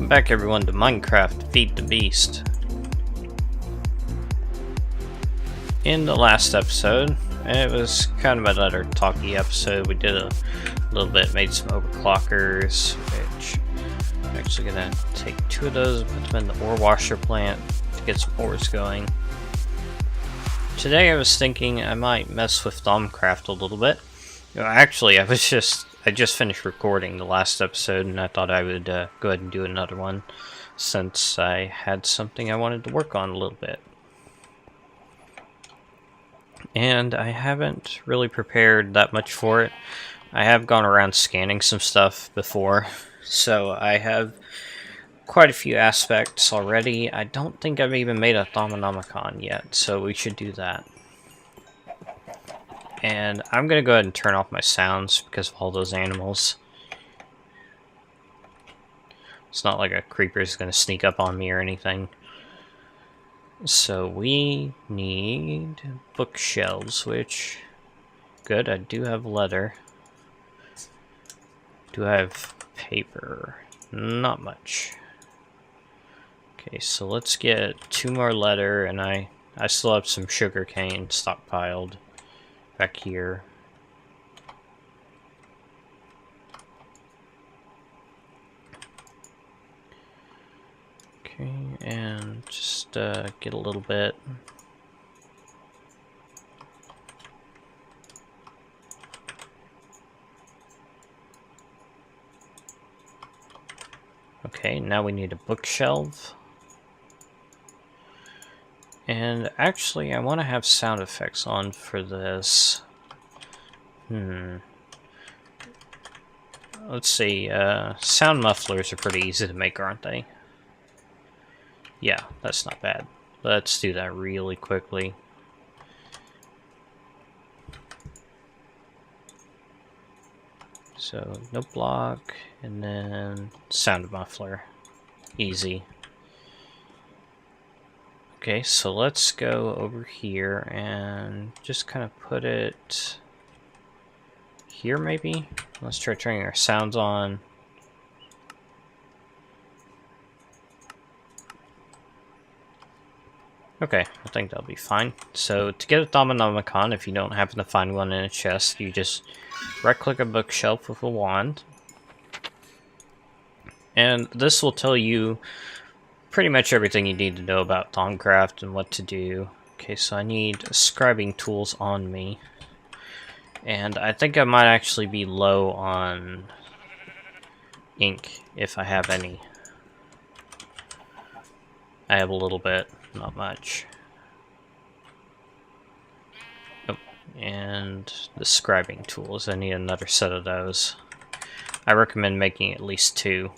Welcome back everyone to Minecraft Feed the Beast. In the last episode, it was kind of another talky episode. We did a little bit, made some overclockers, which I'm actually going to take 2 of those and put them in the ore washer plant to get some ores going. Today I was thinking I might mess with Thaumcraft a little bit. Actually, I just finished recording the last episode, and I thought I would go ahead and do another one, since I had something I wanted to work on a little bit. And I haven't really prepared that much for it. I have gone around scanning some stuff before, so I have quite a few aspects already. I don't think I've even made a Thaumanomicon yet, so we should do that. And I'm going to go ahead and turn off my sounds because of all those animals. It's not like a creeper is going to sneak up on me or anything. So we need bookshelves, which... good, I do have leather. Do I have paper? Not much. Okay, so let's get 2 more leather, and I still have some sugar cane stockpiled back here. Okay, and just get a little bit. Okay, now we need a bookshelf. And actually, I want to have sound effects on for this. Let's see, sound mufflers are pretty easy to make, aren't they? Yeah, that's not bad. Let's do that really quickly. So, no block, and then sound muffler. Easy. Okay, so let's go over here and just kind of put it here, maybe? Let's try turning our sounds on. Okay, I think that'll be fine. So, to get a Thaumanomicon, if you don't happen to find one in a chest, you just right-click a bookshelf with a wand. And this will tell you pretty much everything you need to know about Thaumcraft and what to do. Okay, so I need scribing tools on me. And I think I might actually be low on ink, if I have any. I have a little bit, not much. Oh, and the scribing tools, I need another set of those. I recommend making at least 2.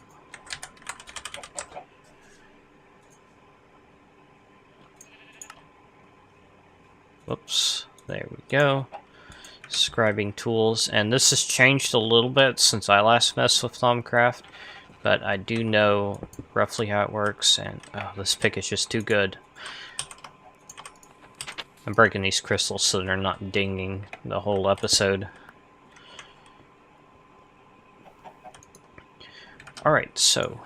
Whoops, there we go. Scribing tools, and this has changed a little bit since I last messed with Thaumcraft, but I do know roughly how it works, and oh, this pick is just too good. I'm breaking these crystals so they're not dinging the whole episode. Alright, so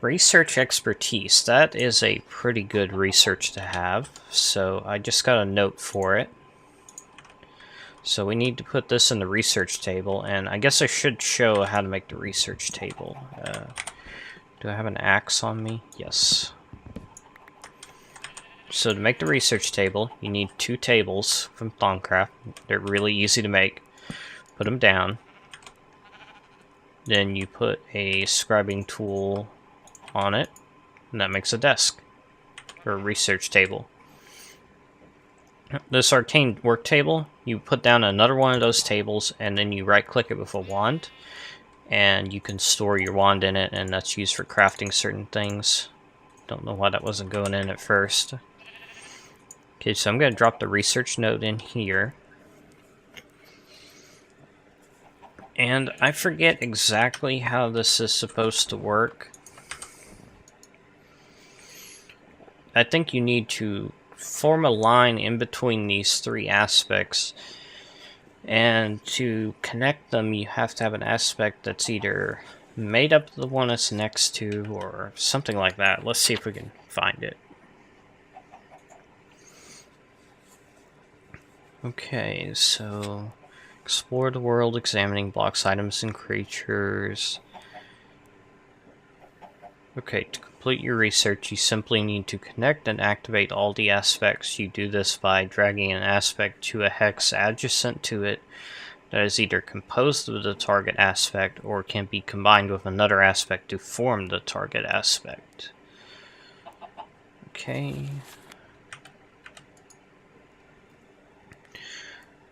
research expertise, that is a pretty good research to have, so I just got a note for it. So we need to put this in the research table, and I guess I should show how to make the research table. Do I have an axe on me? Yes. So to make the research table, you need 2 tables from Thaumcraft. They're really easy to make. Put them down. Then you put a scribing tool on it, and that makes a desk, or a research table. This arcane work table, you put down another one of those tables, and then you right click it with a wand, and you can store your wand in it, and that's used for crafting certain things. Don't know why that wasn't going in at first. Okay, so I'm going to drop the research node in here. And I forget exactly how this is supposed to work. I think you need to form a line in between these 3 aspects, and to connect them you have to have an aspect that's either made up the one it's next to, or something like that. Let's see if we can find it. Okay, so explore the world, examining blocks, items, and creatures. Okay, to complete your research, you simply need to connect and activate all the aspects. You do this by dragging an aspect to a hex adjacent to it that is either composed of the target aspect or can be combined with another aspect to form the target aspect. Okay.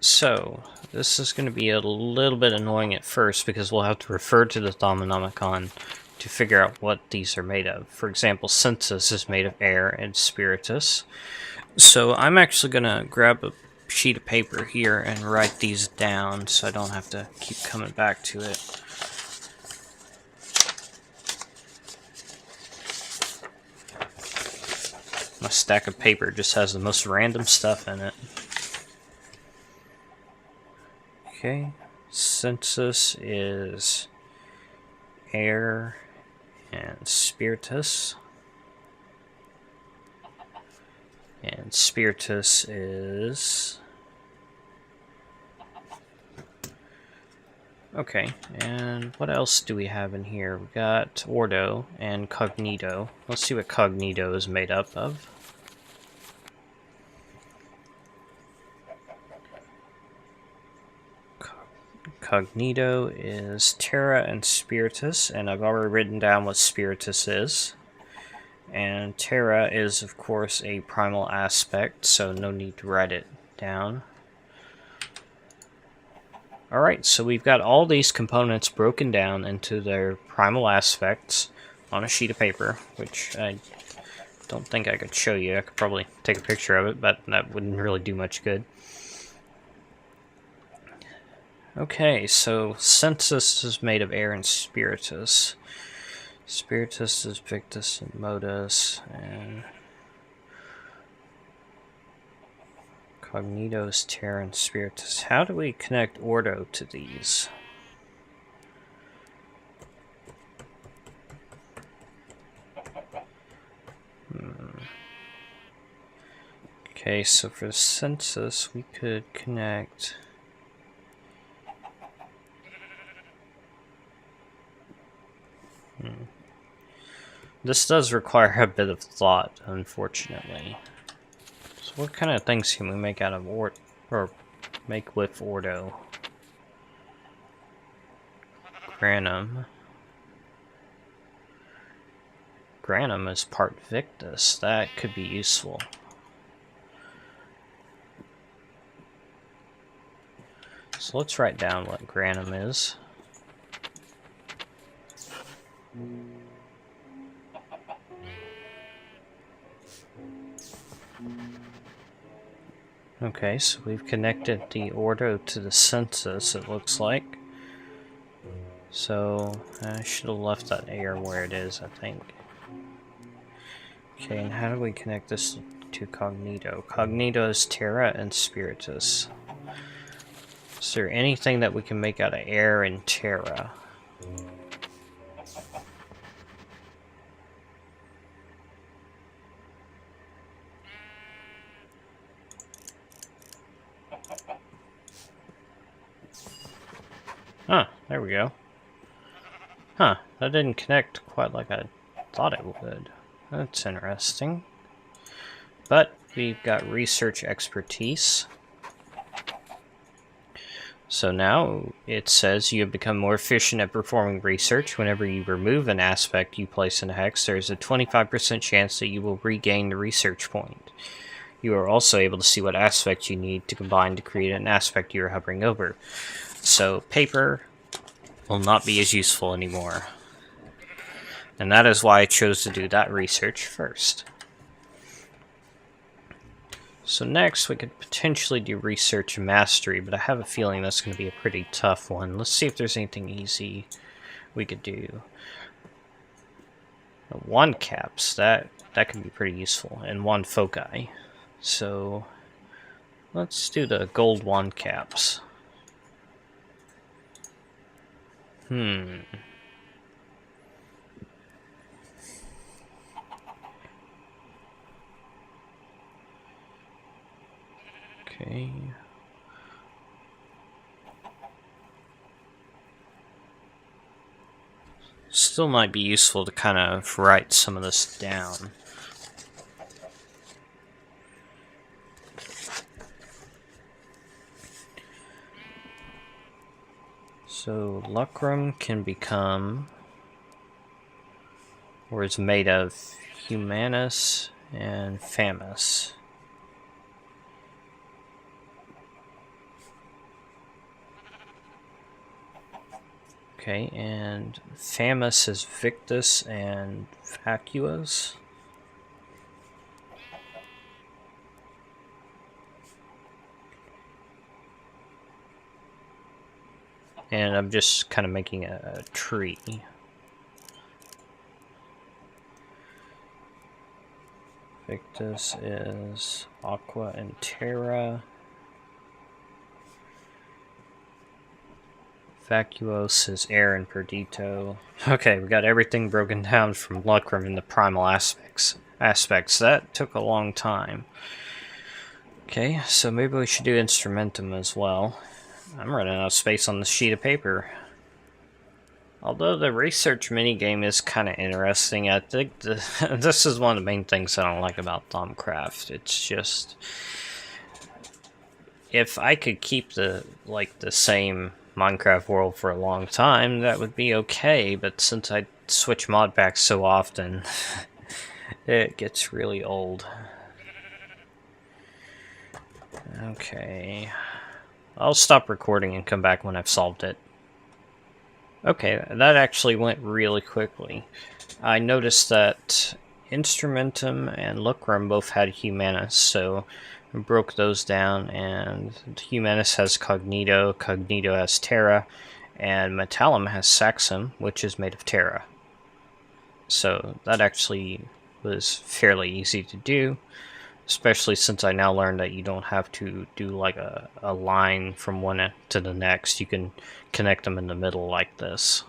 So, this is going to be a little bit annoying at first because we'll have to refer to the Thaumonomicon to figure out what these are made of. For example, Census is made of air and Spiritus. So I'm actually going to grab a sheet of paper here and write these down so I don't have to keep coming back to it. My stack of paper just has the most random stuff in it. Okay, Census is air and Spiritus. And Spiritus is... Okay, and what else do we have in here? We got Ordo and Cognito. Let's see what Cognito is made up of. Cognito is Terra and Spiritus, and I've already written down what Spiritus is. And Terra is, of course, a primal aspect, so no need to write it down. Alright, so we've got all these components broken down into their primal aspects on a sheet of paper, which I don't think I could show you. I could probably take a picture of it, but that wouldn't really do much good. Okay, so Census is made of air and Spiritus. Spiritus is Victus and Modus, and Cognito is Terra and Spiritus. How do we connect Ordo to these? Okay, so for Census, we could connect... This does require a bit of thought, unfortunately. So what kind of things can we make out of or make with Ordo? Granum. Granum is part Victus. That could be useful. So let's write down what Granum is. Okay, so we've connected the Ordo to the Census, it looks like. So, I should have left that air where it is, I think. Okay, and how do we connect this to Cognito? Cognito is Terra and Spiritus. Is there anything that we can make out of air and Terra? Huh, there we go. Huh, that didn't connect quite like I thought it would. That's interesting. But we've got research expertise. So now it says you have become more efficient at performing research. Whenever you remove an aspect you place in a hex, there's a 25% chance that you will regain the research point. You are also able to see what aspects you need to combine to create an aspect you're hovering over. So paper will not be as useful anymore. And that is why I chose to do that research first. So next we could potentially do research mastery, but I have a feeling that's going to be a pretty tough one. Let's see if there's anything easy we could do. Wand caps, that can be pretty useful, and wand foci. So let's do the gold wand caps. Okay. Still might be useful to kind of write some of this down. So lucrum can become, or is made of, humanus and famus. Okay, and famus is victus and vacuous. And I'm just kind of making a tree. Victus is aqua and terra. Vacuos is air and perdito. Okay, we got everything broken down from lucrum into primal aspects. That took a long time. Okay, so maybe we should do instrumentum as well. I'm running out of space on this sheet of paper. Although the research minigame is kind of interesting, I think this is one of the main things I don't like about Thaumcraft. It's just, if I could keep the same Minecraft world for a long time, that would be okay, but since I switch mod packs so often, it gets really old. Okay. I'll stop recording and come back when I've solved it. Okay, that actually went really quickly. I noticed that instrumentum and lucrum both had humanus, so I broke those down, and humanus has cognito, cognito has terra, and metallum has saxum, which is made of terra. So that actually was fairly easy to do, especially since I now learned that you don't have to do like a line from one to the next. You can connect them in the middle like this.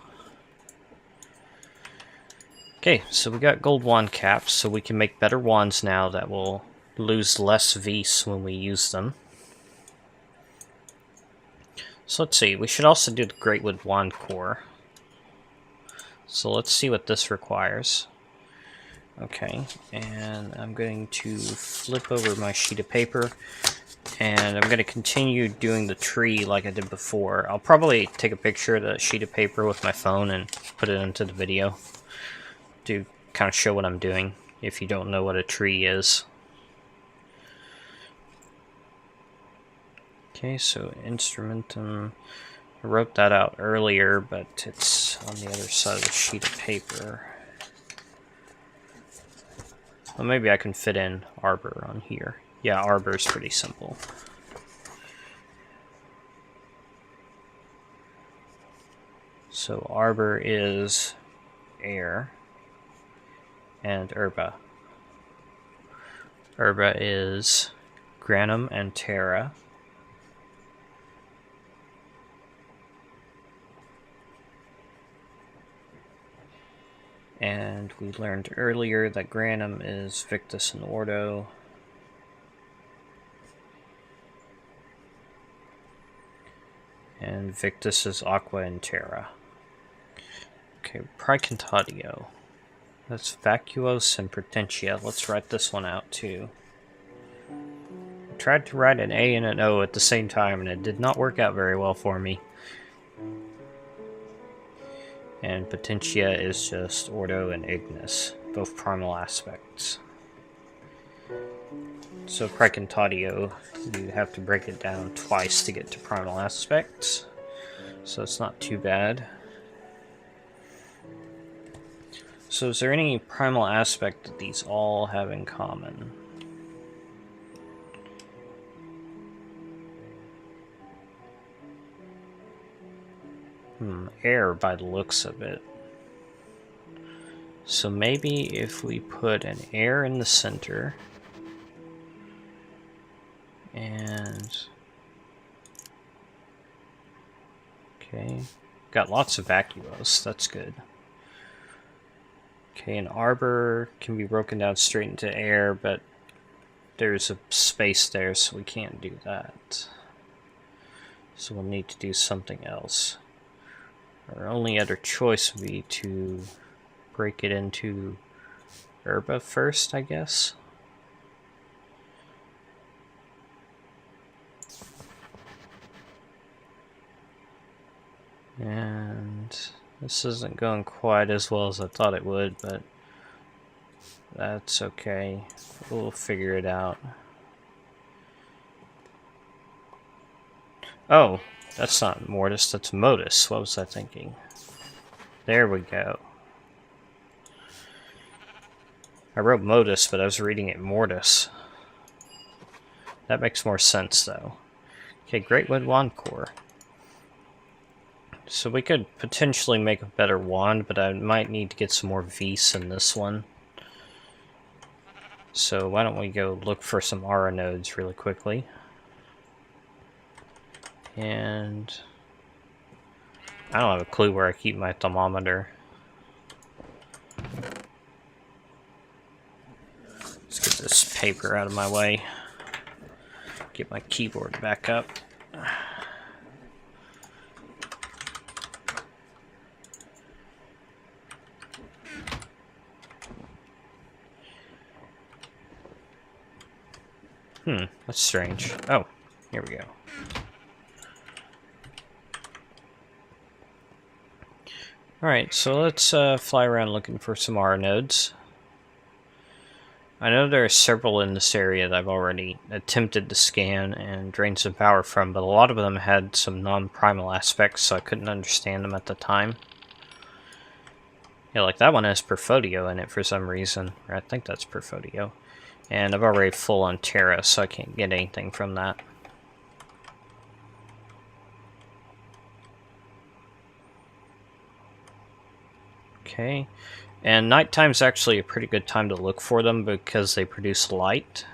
Okay, so we got gold wand caps, so we can make better wands now that will lose less vis when we use them. So let's see, we should also do the Greatwood wand core. So let's see what this requires. Okay, and I'm going to flip over my sheet of paper, and I'm going to continue doing the tree like I did before. I'll probably take a picture of the sheet of paper with my phone and put it into the video to kind of show what I'm doing if you don't know what a tree is. Okay, so instrumentum, I wrote that out earlier, but it's on the other side of the sheet of paper. Well, maybe I can fit in arbor on here. Yeah, arbor is pretty simple. So arbor is air, and herba. Herba is granum and terra. And we learned earlier that granum is victus and ordo. And victus is aqua and terra. Okay, praecantatio. That's vacuos and potentia. Let's write this one out too. I tried to write an A and an O at the same time, and it did not work out very well for me. And potentia is just ordo and ignis, both primal aspects. So praecantatio, you have to break it down twice to get to primal aspects, so it's not too bad. So is there any primal aspect that these all have in common? Air by the looks of it. So maybe if we put an air in the center, and okay, got lots of vacuos, that's good. Okay, an arbor can be broken down straight into air, but there's a space there, so we can't do that. So we'll need to do something else. Our only other choice would be to break it into herba first, I guess. And this isn't going quite as well as I thought it would, but that's okay. We'll figure it out. Oh, that's not mortis, that's modus. What was I thinking? There we go. I wrote modus, but I was reading it mortis. That makes more sense, though. Okay, Great Wood Wand Core. So we could potentially make a better wand, but I might need to get some more vis in this one. So why don't we go look for some aura nodes really quickly. And I don't have a clue where I keep my thermometer. Let's get this paper out of my way. Get my keyboard back up. That's strange. Oh, here we go. Alright, so let's fly around looking for some aura nodes. I know there are several in this area that I've already attempted to scan and drain some power from, but a lot of them had some non-primal aspects, so I couldn't understand them at the time. Yeah, like that one has Perfodio in it for some reason, or I think that's Perfodio. And I've already full on Terra, so I can't get anything from that. Okay, and nighttime's actually a pretty good time to look for them because they produce light.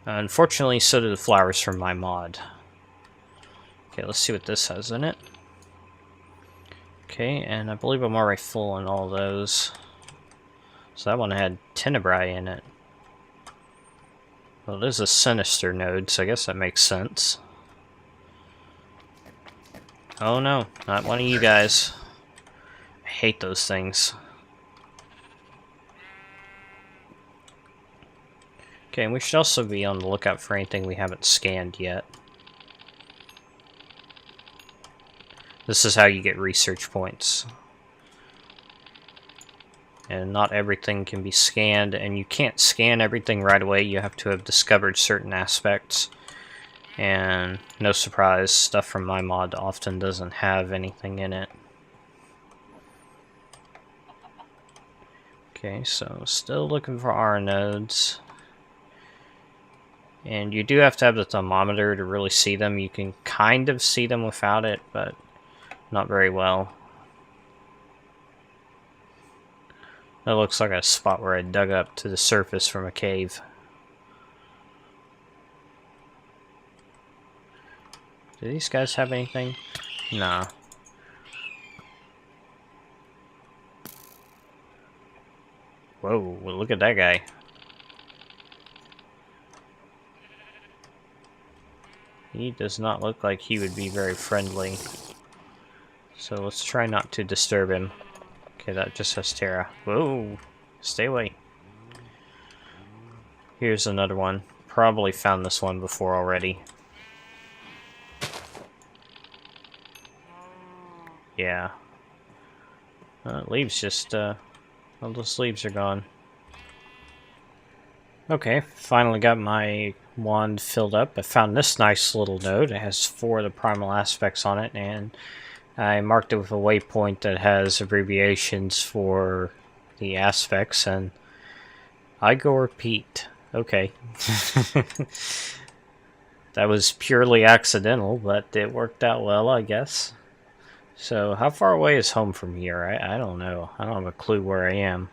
Unfortunately, so do the flowers from my mod. Okay, let's see what this has in it. Okay, and I believe I'm already full on all those. So that one had Tenebrae in it. Well, it is a Sinister node, so I guess that makes sense. Oh no, not one of you guys. I hate those things. Okay, and we should also be on the lookout for anything we haven't scanned yet. This is how you get research points. And not everything can be scanned, and you can't scan everything right away. You have to have discovered certain aspects. And no surprise, stuff from my mod often doesn't have anything in it. Okay, so still looking for aura nodes. And you do have to have the thermometer to really see them. You can kind of see them without it, but not very well. That looks like a spot where I dug up to the surface from a cave. Do these guys have anything? Nah. Whoa, well, look at that guy. He does not look like he would be very friendly. So let's try not to disturb him. Okay, that just has Terra. Whoa! Stay away. Here's another one. Probably found this one before already. Yeah. Leaves just, all those leaves are gone. Okay, finally got my wand filled up. I found this nice little node. It has 4 of the primal aspects on it, and I marked it with a waypoint that has abbreviations for the aspects, and I go repeat. Okay. That was purely accidental, but it worked out well, I guess. So, how far away is home from here? I don't know. I don't have a clue where I am.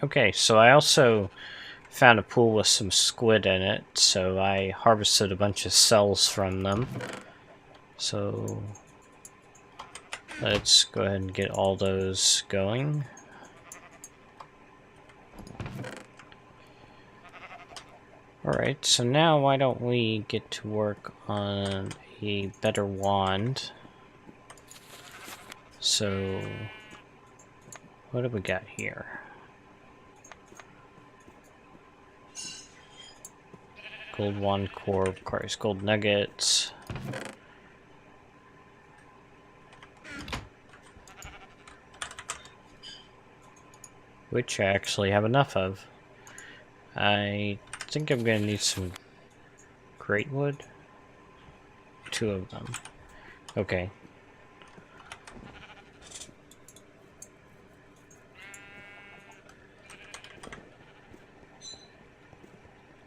Okay, so I also found a pool with some squid in it, so I harvested a bunch of cells from them. So let's go ahead and get all those going. Alright, so now why don't we get to work on a better wand. So, what do we got here? Gold wand core requires gold nuggets. Which I actually have enough of. I think I'm gonna need some great wood. 2 of them. Okay.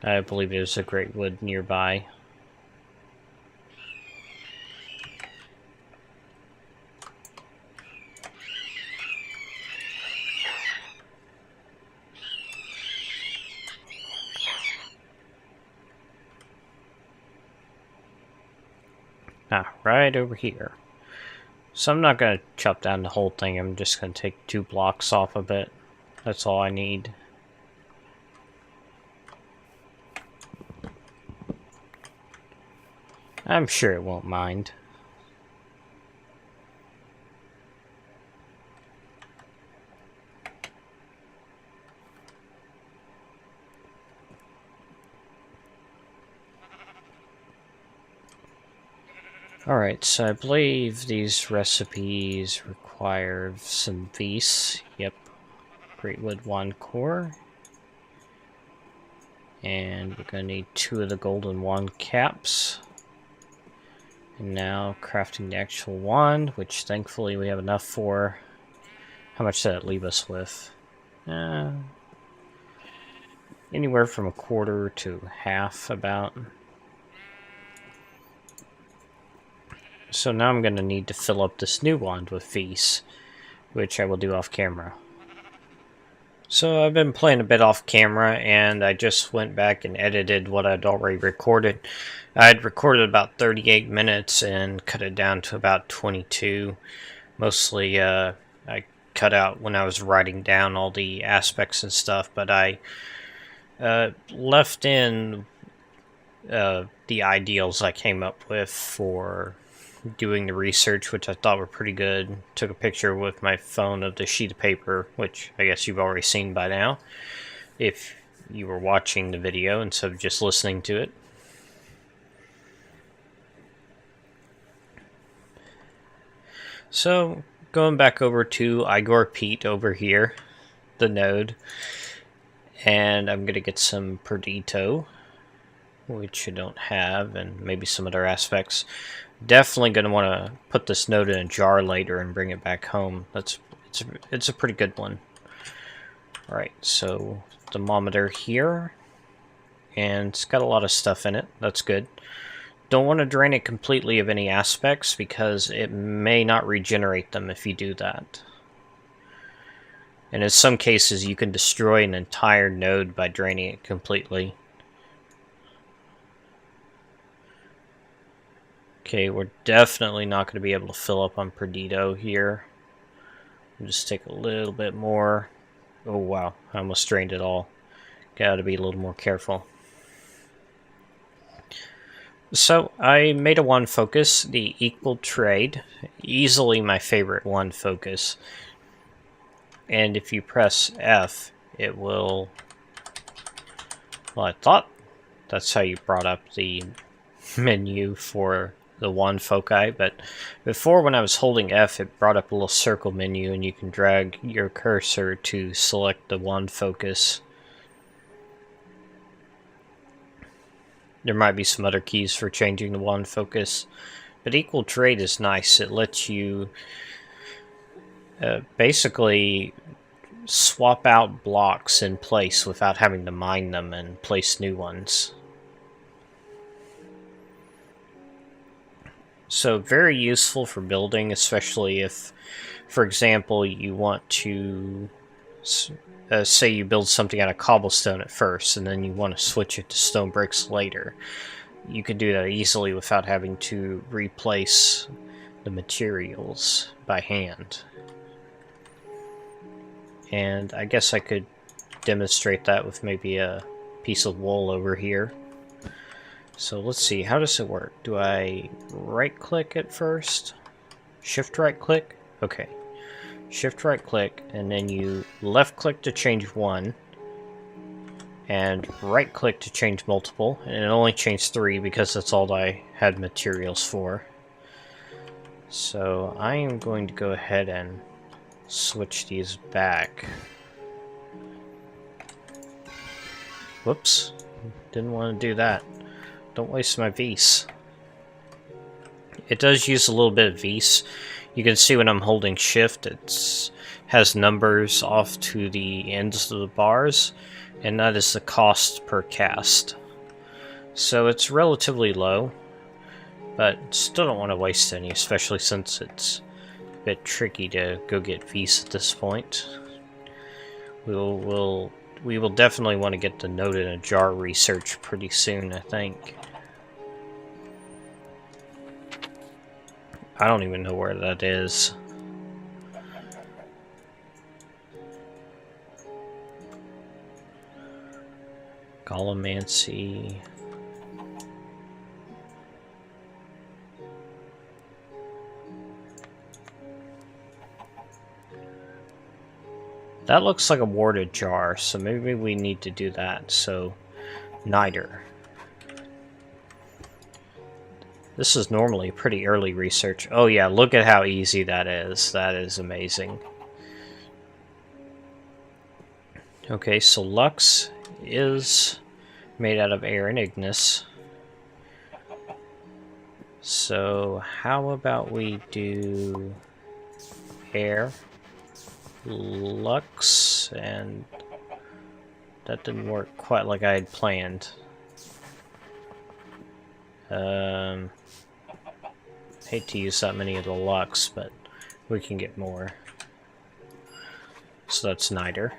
I believe there's a great wood nearby. Ah, right over here. So I'm not going to chop down the whole thing, I'm just going to take 2 blocks off of it. That's all I need. I'm sure it won't mind. Alright, so I believe these recipes require some vis. Yep. Great wood wand core. And we're going to need 2 of the golden wand caps. And now crafting the actual wand, which thankfully we have enough for. How much did that leave us with? Anywhere from a quarter to half, about. So now I'm going to need to fill up this new wand with vis, which I will do off camera. So I've been playing a bit off camera, and I just went back and edited what I'd already recorded. I'd recorded about 38 minutes and cut it down to about 22. Mostly I cut out when I was writing down all the aspects and stuff, but I left in the ideals I came up with for doing the research, which I thought were pretty good. Took a picture with my phone of the sheet of paper, which I guess you've already seen by now, if you were watching the video instead of just listening to it. So, going back over to Igor Pete over here, the node, and I'm going to get some Perdito, which I don't have, and maybe some other aspects. Definitely going to want to put this node in a jar later and bring it back home. It's a pretty good one. Alright, so thermometer here, and it's got a lot of stuff in it. That's good. Don't want to drain it completely of any aspects because it may not regenerate them if you do that. And in some cases you can destroy an entire node by draining it completely. Okay, we're definitely not going to be able to fill up on Perdito here. We'll just take a little bit more. Oh wow, I almost drained it all. Gotta be a little more careful. So, I made a one focus, the equal trade. Easily my favorite one focus. And if you press F, it will... Well, I thought that's how you brought up the menu for the one foci, but before when I was holding F, it brought up a little circle menu, and you can drag your cursor to select the one focus. There might be some other keys for changing the one focus, but equal trade is nice. It lets you basically swap out blocks in place without having to mine them and place new ones. So very useful for building, especially if, for example, you want to say you build something out of cobblestone at first, and then you want to switch it to stone bricks later. You can do that easily without having to replace the materials by hand. And I guess I could demonstrate that with maybe a piece of wool over here. So let's see, how does it work? Do I right click it first? Shift right click? Okay. Shift right click, and then you left click to change one, and right click to change multiple, and it only changed 3 because that's all I had materials for. So I am going to go ahead and switch these back. Whoops, didn't want to do that. Don't waste my V's. It does use a little bit of V's. You can see when I'm holding shift, it has numbers off to the ends of the bars, and that is the cost per cast. So it's relatively low, but still don't want to waste any, especially since it's a bit tricky to go get V's at this point. We will definitely want to get the Node in a Jar research pretty soon, I think. I don't even know where that is. Golomancy. That looks like a warded jar, so maybe we need to do that. So, niter. This is normally pretty early research. Oh yeah, look at how easy that is. That is amazing. Okay, so Lux is made out of air and ignis. So how about we do air, Lux, and that didn't work quite like I had planned. Hate to use that many of the Lux, but we can get more. So that's niter.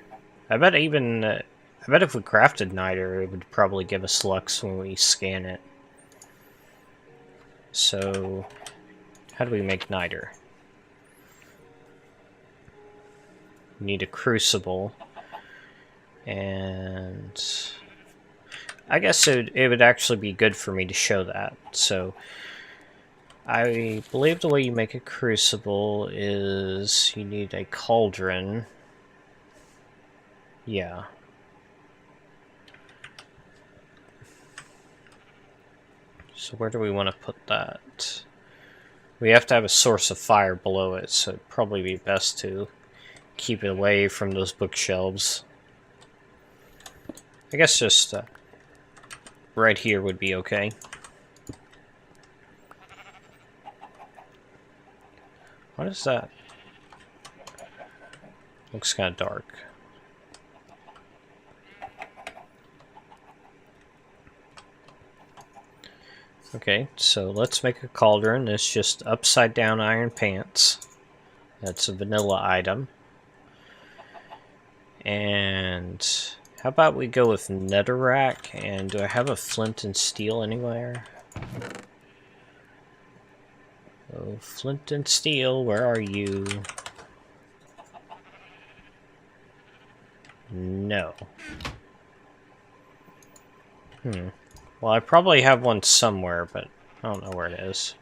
I bet even I bet if we crafted niter, it would probably give us Lux when we scan it. So how do we make niter? We need a crucible, and I guess it would actually be good for me to show that. So I believe the way you make a crucible is you need a cauldron. Yeah. So where do we want to put that? We have to have a source of fire below it, so it'd probably be best to keep it away from those bookshelves. I guess just right here would be okay. What is that? Looks kind of dark. Okay, so let's make a cauldron. It's just upside down iron pants. That's a vanilla item. And how about we go with netherrack? And do I have a flint and steel anywhere? Oh, flint and steel, where are you? No. Well, I probably have one somewhere, but I don't know where it is.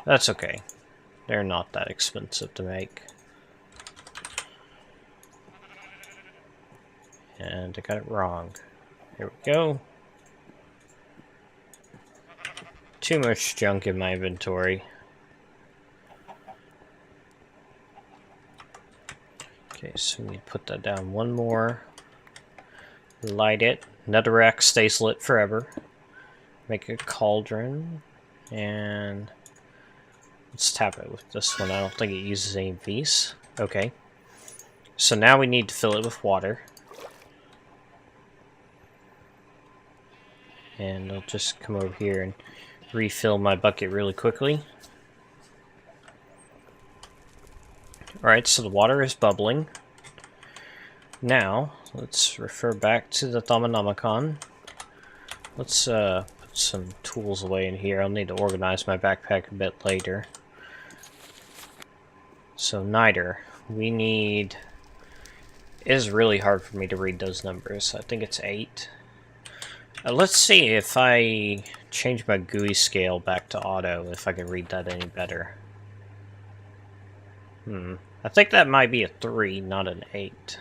That's okay. They're not that expensive to make. And I got it wrong. Here we go. Too much junk in my inventory. Okay, so we need to put that down one more. Light it. Netherrack stays lit forever. Make a cauldron. And let's tap it with this one. I don't think it uses any of these. Okay. So now we need to fill it with water. And I'll just come over here and refill my bucket really quickly. Alright, so the water is bubbling. Now, let's refer back to the Thaumanomicon. Let's put some tools away in here. I'll need to organize my backpack a bit later. So, niter. We need... It is really hard for me to read those numbers. I think it's 8. Let's see if I change my GUI scale back to auto, if I can read that any better. I think that might be a 3, not an 8.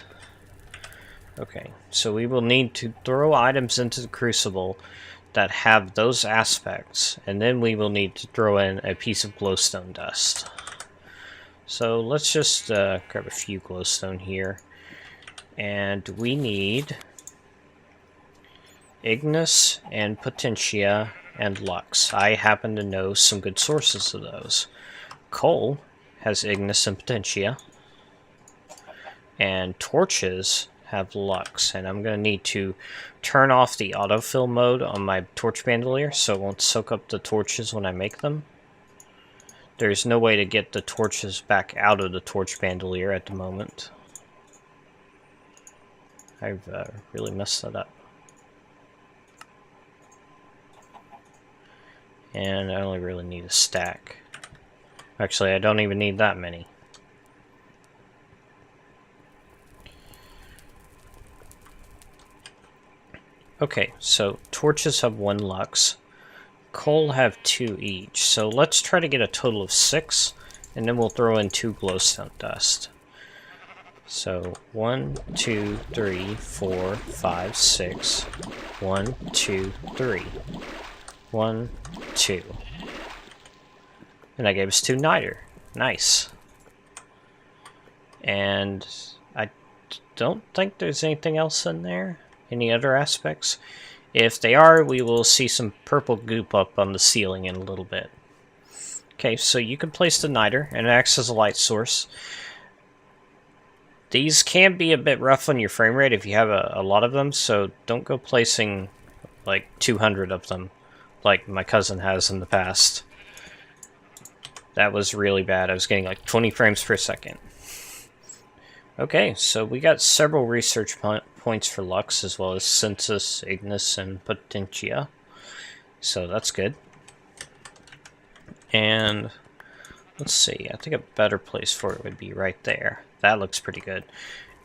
Okay, so we will need to throw items into the crucible that have those aspects, and then we will need to throw in a piece of glowstone dust. So let's just grab a few glowstone here, and we need Ignis and Potentia and Lux. I happen to know some good sources of those. Coal has Ignis and Potentia, and torches have Lux, and I'm going to need to turn off the autofill mode on my torch bandolier so it won't soak up the torches when I make them. There's no way to get the torches back out of the torch bandolier at the moment. I've really messed that up. And I only really need a stack. Actually, I don't even need that many. Okay, so torches have 1 Lux. Coal have 2 each. So let's try to get a total of 6, and then we'll throw in 2 glowstone dust. So 1, 2, 3, 4, 5, 6. 1, 2, 3. 1, 2. And that gave us 2 niter. Nice. And I don't think there's anything else in there. Any other aspects? If they are, we will see some purple goop up on the ceiling in a little bit. Okay, so you can place the niter, and it acts as a light source. These can be a bit rough on your frame rate if you have a lot of them, so don't go placing like 200 of them like my cousin has in the past. That was really bad. I was getting like 20 frames per second. Okay, so we got several research points for Lux, as well as Census, Ignis, and Potentia. So that's good. And let's see, I think a better place for it would be right there. That looks pretty good.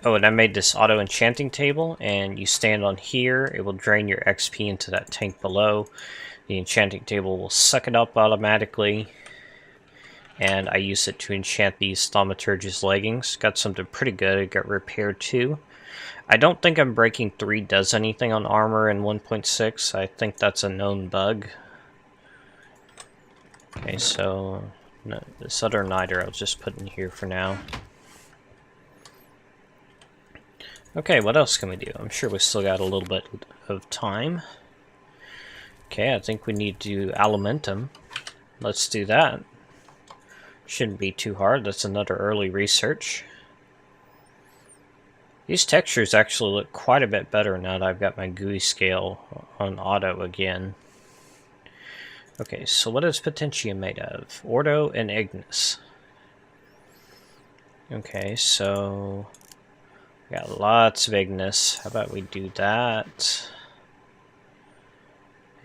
Oh, and I made this auto enchanting table, and you stand on here, it will drain your XP into that tank below. The enchanting table will suck it up automatically. And I use it to enchant these Thaumaturge's leggings. Got something pretty good. It got repair 2. I don't think I'm breaking 3 does anything on armor in 1.6. I think that's a known bug. Okay, so no, this other niter I'll just put in here for now. Okay, what else can we do? I'm sure we still got a little bit of time. Okay, I think we need to do Alimentum. Let's do that. Shouldn't be too hard. That's another early research. These textures actually look quite a bit better now that I've got my GUI scale on auto again. Okay, so what is Potentia made of? Ordo and Ignis. Okay, so we got lots of Ignis. How about we do that?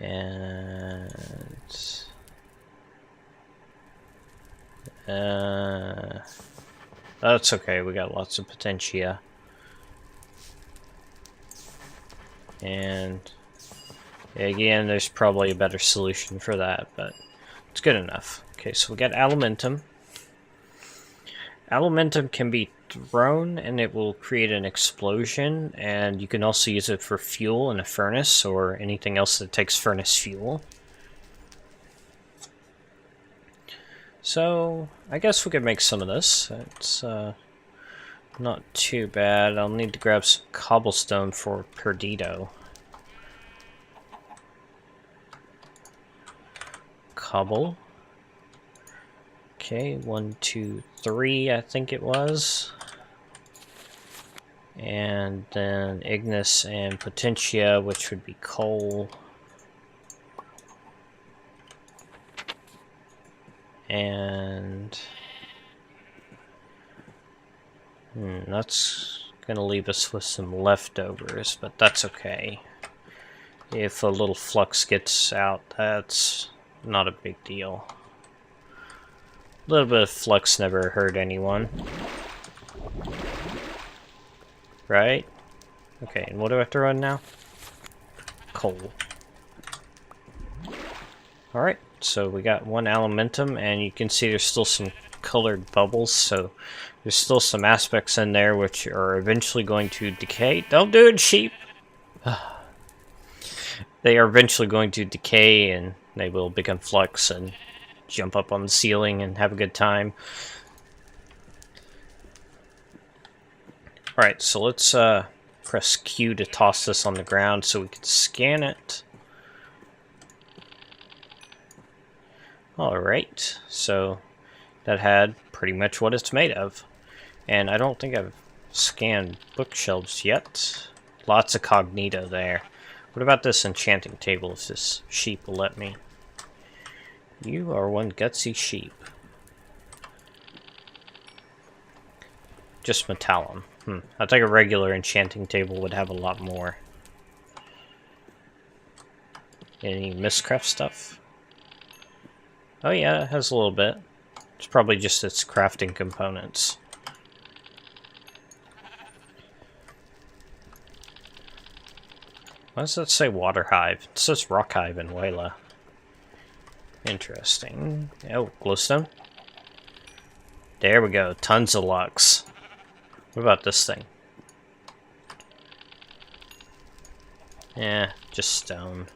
And that's okay, we got lots of Potentia. And again, there's probably a better solution for that, but it's good enough. Okay, so we got Alimentum. Alimentum can be thrown and it will create an explosion, and you can also use it for fuel in a furnace or anything else that takes furnace fuel. So, I guess we could make some of this. It's not too bad. I'll need to grab some cobblestone for Perdido. Cobble. Okay, 1, 2, 3, I think it was. And then Ignis and Potentia, which would be coal. And that's gonna leave us with some leftovers, but that's okay. If a little flux gets out, that's not a big deal. A little bit of flux never hurt anyone. Right? Okay, and what do I throw in now? coal. Alright, so we got one aluminum, and you can see there's still some colored bubbles, so there's still some aspects in there which are eventually going to decay. Don't do it, sheep! They are eventually going to decay, and they will become flux and jump up on the ceiling and have a good time. Alright, so let's press Q to toss this on the ground so we can scan it. Alright, so that had pretty much what it's made of. And I don't think I've scanned bookshelves yet. Lots of cognito there. What about this enchanting table, if this sheep will let me? You are one gutsy sheep. Just metallum. I think a regular enchanting table would have a lot more. Any Mistcraft stuff? Oh yeah, it has a little bit. It's probably just its crafting components. Why does that say water hive? It says rock hive in Wayla. Interesting. Oh, glowstone. There we go. Tons of lux. What about this thing? Yeah, just stone.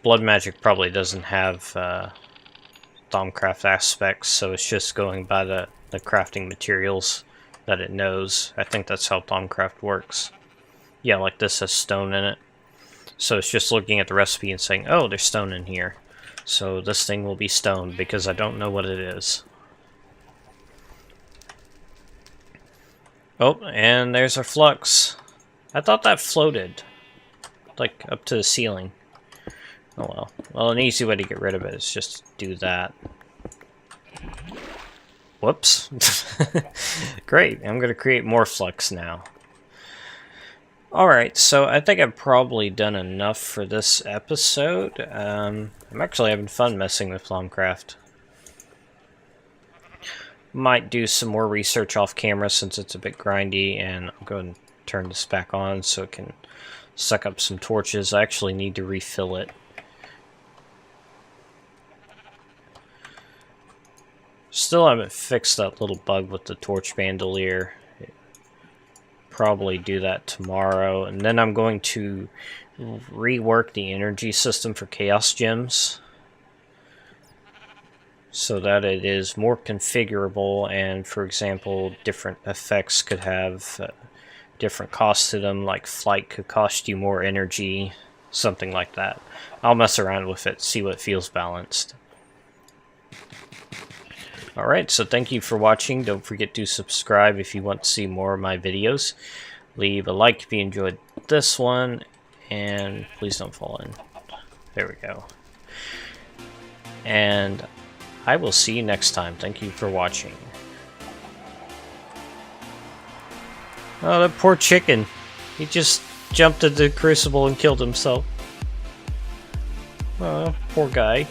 Blood magic probably doesn't have Thaumcraft aspects, so it's just going by the crafting materials that it knows. I think that's how Thaumcraft works. Yeah, like this has stone in it. So it's just looking at the recipe and saying, oh, there's stone in here. So this thing will be stone because I don't know what it is. Oh, and there's our flux. I thought that floated, like, up to the ceiling. Oh well. Well, an easy way to get rid of it is just do that. Whoops. Great, I'm going to create more flux now. Alright, so I think I've probably done enough for this episode. I'm actually having fun messing with Thaumcraft. Might do some more research off camera since it's a bit grindy, and I'll go and turn this back on so it can suck up some torches. I actually need to refill it. Still haven't fixed that little bug with the torch bandolier. Probably do that tomorrow, and then I'm going to rework the energy system for chaos gems so that it is more configurable, and for example different effects could have different costs to them, like flight could cost you more energy, something like that. I'll mess around with it, see what feels balanced. Alright, so thank you for watching. Don't forget to subscribe if you want to see more of my videos. Leave a like if you enjoyed this one, and please don't fall in. There we go. And I will see you next time. Thank you for watching. Oh, that poor chicken. He just jumped into the crucible and killed himself. Oh, poor guy.